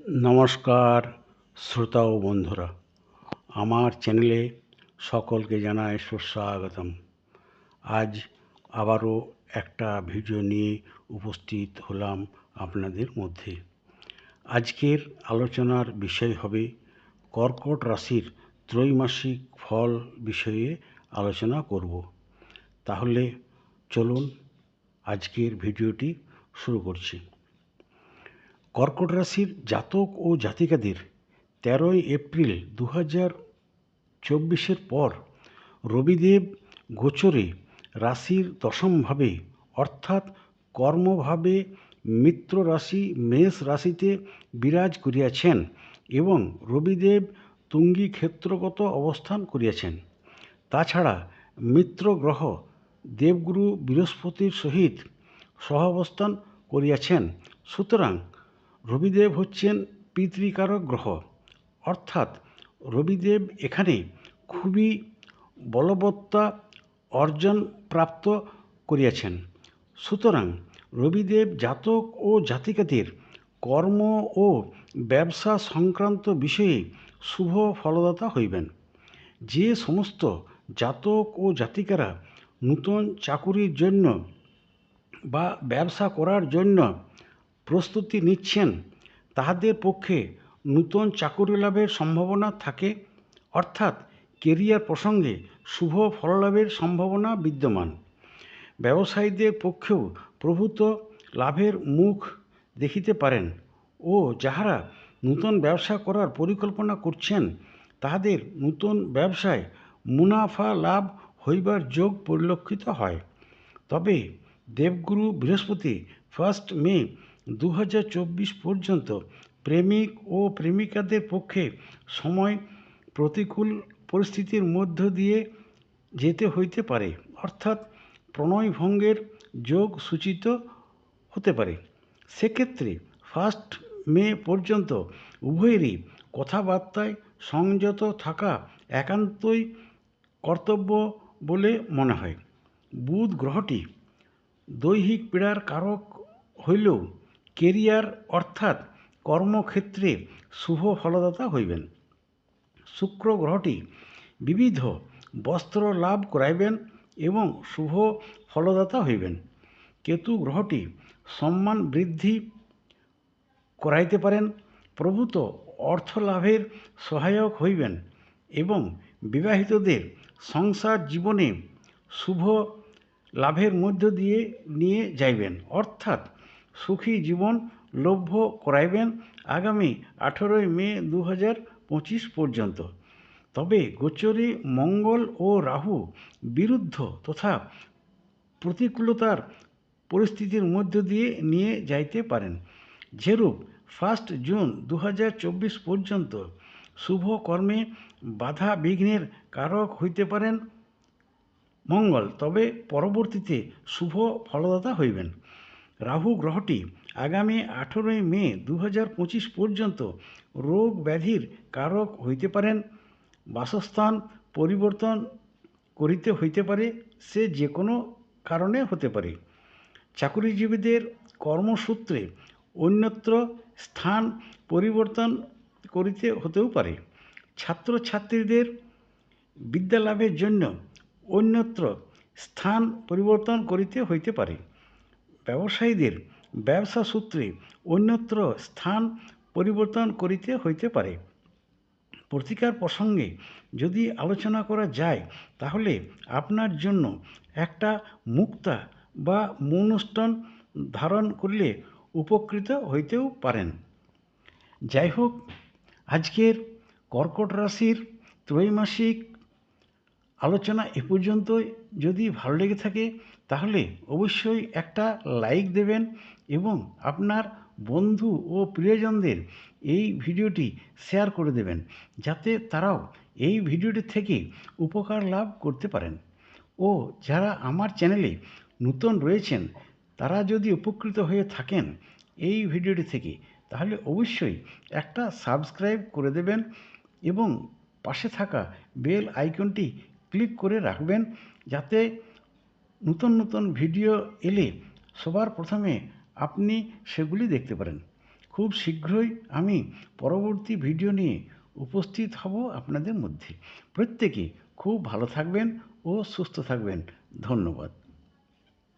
নমস্কার শ্রোতা ও বন্ধুরা, আমার চ্যানেলে সকলকে জানাই সুস্বাগতম। আজ আবারও একটা ভিডিও নিয়ে উপস্থিত হলাম আপনাদের মধ্যে। আজকের আলোচনার বিষয় হবে কর্কট রাশির ত্রৈমাসিক ফল বিষয়ে আলোচনা করব। তাহলে চলুন আজকের ভিডিওটি শুরু করছি। কর্কট রাশির জাতক ও জাতিকাদের 13 এপ্রিল 2024 পর রবিদেব গোচরে রাশির দশমভাবে অর্থাৎ কর্মভাবে মিত্র রাশি মেষ রাশিতে বিরাজ করিয়াছেন এবং রবিদেব তুঙ্গী ক্ষেত্রগত অবস্থান করিয়াছেন। তাছাড়া মিত্র গ্রহ দেবগুরু বৃহস্পতির সহিত সহাবস্থান করিয়াছেন। সুতরাং রবিদেব হচ্ছেন পিতৃকারক গ্রহ, অর্থাৎ রবিদেব এখানে খুবই বলবত্তা অর্জন প্রাপ্ত করিয়াছেন। সুতরাং রবিদেব জাতক ও জাতিকাদের কর্ম ও ব্যবসা সংক্রান্ত বিষয়ে শুভ ফলদাতা হইবেন। যে সমস্ত জাতক ও জাতিকারা নূতন চাকুরির জন্য বা ব্যবসা করার জন্য প্রস্তুতি নিচ্ছেন, তাহাদের পক্ষে নূতন চাকুরি লাভের সম্ভাবনা থাকে, অর্থাৎ কেরিয়ার প্রসঙ্গে শুভ ফললাভের সম্ভাবনা বিদ্যমান। ব্যবসায়ীদের পক্ষেও প্রভূত লাভের মুখ দেখিতে পারেন ও যাহারা নূতন ব্যবসা করার পরিকল্পনা করছেন, তাহাদের নূতন ব্যবসায় মুনাফা লাভ হইবার যোগ পরিলক্ষিত হয়। তবে দেবগুরু বৃহস্পতি 1 মে 2024 পর্যন্ত প্রেমিক ও প্রেমিকাদের পক্ষে সময় প্রতিকূল পরিস্থিতির মধ্য দিয়ে যেতে হইতে পারে, অর্থাৎ প্রণয় ভঙ্গের যোগ সূচিত হতে পারে। সেক্ষেত্রে 1 মে পর্যন্ত উভয়েরই কথাবার্তায় সংযত থাকা একান্তই কর্তব্য বলে মনে হয়। বুধ গ্রহটি দৈহিক পীড়ার কারক হইলেও কেরিয়ার অর্থাৎ কর্মক্ষেত্রে শুভ ফলদাতা হইবেন। শুক্র গ্রহটি বিবিধ বস্ত্র লাভ করাইবেন এবং শুভ ফলদাতা হইবেন। কেতু গ্রহটি সম্মান বৃদ্ধি করাইতে পারেন, প্রভূত অর্থ লাভের সহায়ক হইবেন এবং বিবাহিতদের সংসার জীবনে শুভ লাভের মধ্য দিয়ে নিয়ে যাইবেন, অর্থাৎ সুখী জীবন লভ্য করাইবেন আগামী 18 মে 2025 পর্যন্ত। তবে গোচরে মঙ্গল ও রাহু বিরুদ্ধ তথা প্রতিকূলতার পরিস্থিতির মধ্য দিয়ে নিয়ে যাইতে পারেন। যেরূপ 1 জুন 2024 পর্যন্ত শুভ কর্মে বাধা বিঘ্নের কারক হইতে পারেন মঙ্গল, তবে পরবর্তীতে শুভ ফলদাতা হইবেন। রাহু গ্রহটি আগামী 18 মে 2025 পর্যন্ত রোগ ব্যাধির কারক হইতে পারেন। বাসস্থান পরিবর্তন করিতে হইতে পারে, সে যে কোনো কারণে হতে পারে। চাকুরিজীবীদের কর্মসূত্রে অন্যত্র স্থান পরিবর্তন করিতে হতেও পারে। ছাত্রছাত্রীদের বিদ্যালাভের জন্য অন্যত্র স্থান পরিবর্তন করিতে হইতে পারে। ব্যবসায়ীদের ব্যবসা সূত্রে অন্যত্র স্থান পরিবর্তন করিতে হইতে পারে। প্রতিকার প্রসঙ্গে যদি আলোচনা করা যায়, তাহলে আপনার জন্য একটা মুক্তা বা মৌনস্টোন ধারণ করলে উপকৃত হইতেও পারেন। যাই হোক, আজকের কর্কট রাশির ত্রৈমাসিক আলোচনা এ পর্যন্তই। যদি ভালো লেগে থাকে তাহলে অবশ্যই একটা লাইক দেবেন এবং আপনার বন্ধু ও প্রিয়জনদের এই ভিডিওটি শেয়ার করে দেবেন, যাতে তারাও এই ভিডিওটি থেকে উপকার লাভ করতে পারেন। ও যারা আমার চ্যানেলে নতুন রয়েছেন, তারা যদি উপকৃত হয়ে থাকেন এই ভিডিওটি থেকে, তাহলে অবশ্যই একটা সাবস্ক্রাইব করে দেবেন এবং পাশে থাকা বেল আইকনটি ক্লিক করে রাখবেন, যাতে নতুন নতুন ভিডিও এলে সবার প্রথমে আপনি সেগুলি দেখতে পারেন। খুব শীঘ্রই আমি পরবর্তী ভিডিও নিয়ে উপস্থিত হব আপনাদের মধ্যে। প্রত্যেকে খুব ভালো থাকবেন ও সুস্থ থাকবেন। ধন্যবাদ।